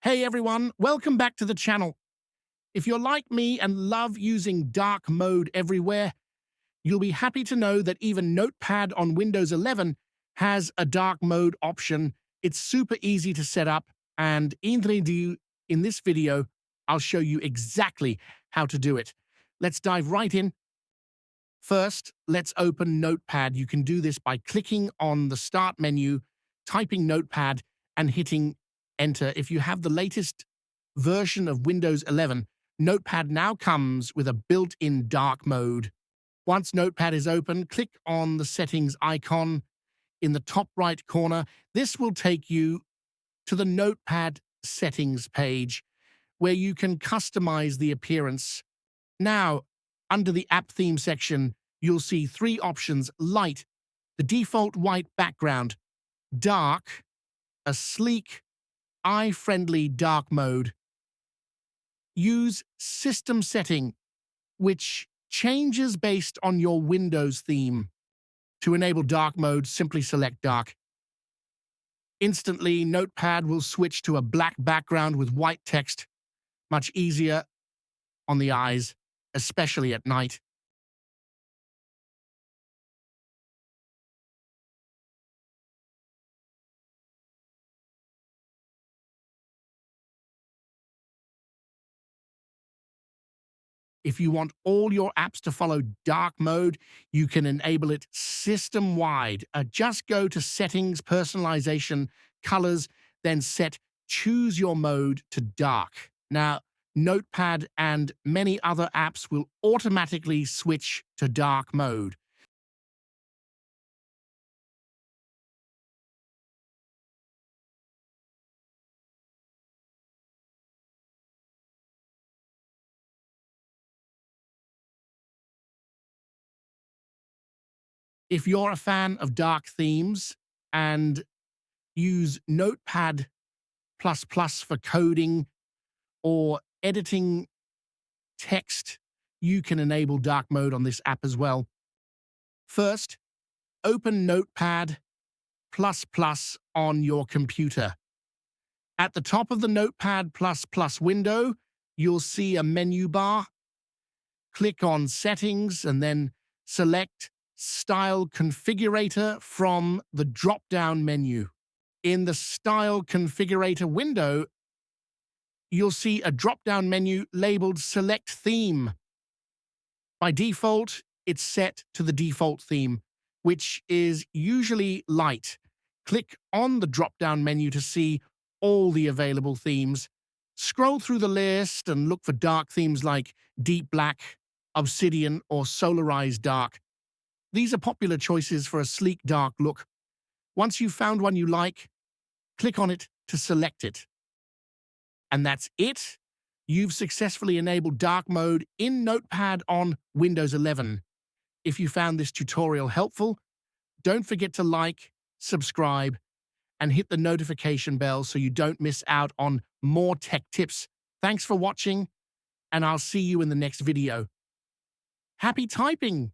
Hey everyone, welcome back to the channel. If you're like me and love using dark mode everywhere, you'll be happy to know that even Notepad on Windows 11 has a dark mode option. It's super easy to set up, and in this video, I'll show you exactly how to do it. Let's dive right in. First, let's open Notepad. You can do this by clicking on the Start menu, typing Notepad, and hitting Enter. If you have the latest version of Windows 11, Notepad now comes with a built-in dark mode. Once Notepad is open, click on the Settings icon in the top right corner. This will take you to the Notepad settings page, where you can customize the appearance. Now, under the App Theme section, you'll see three options: Light, the default white background; Dark, a sleek, eye-friendly dark mode; use System Setting, which changes based on your Windows theme. To enable dark mode, simply select Dark. Instantly, Notepad will switch to a black background with white text, much easier on the eyes, especially at night. If you want all your apps to follow dark mode, you can enable it system-wide. Just go to Settings, Personalization, Colors, then set Choose Your Mode to Dark. Now, Notepad and many other apps will automatically switch to dark mode. If you're a fan of dark themes and use Notepad++ for coding or editing text, you can enable dark mode on this app as well. First, open Notepad++ on your computer. At the top of the Notepad++ window, you'll see a menu bar. Click on Settings and then select Style Configurator from the drop-down menu. In the Style Configurator window, you'll see a drop-down menu labeled Select Theme. By default, it's set to the default theme, which is usually light. Click on the drop-down menu to see all the available themes. Scroll through the list and look for dark themes like Deep Black, Obsidian, or Solarized Dark. These are popular choices for a sleek, dark look. Once you've found one you like, click on it to select it. And that's it. You've successfully enabled dark mode in Notepad on Windows 11. If you found this tutorial helpful, don't forget to like, subscribe, and hit the notification bell so you don't miss out on more tech tips. Thanks for watching, and I'll see you in the next video. Happy typing!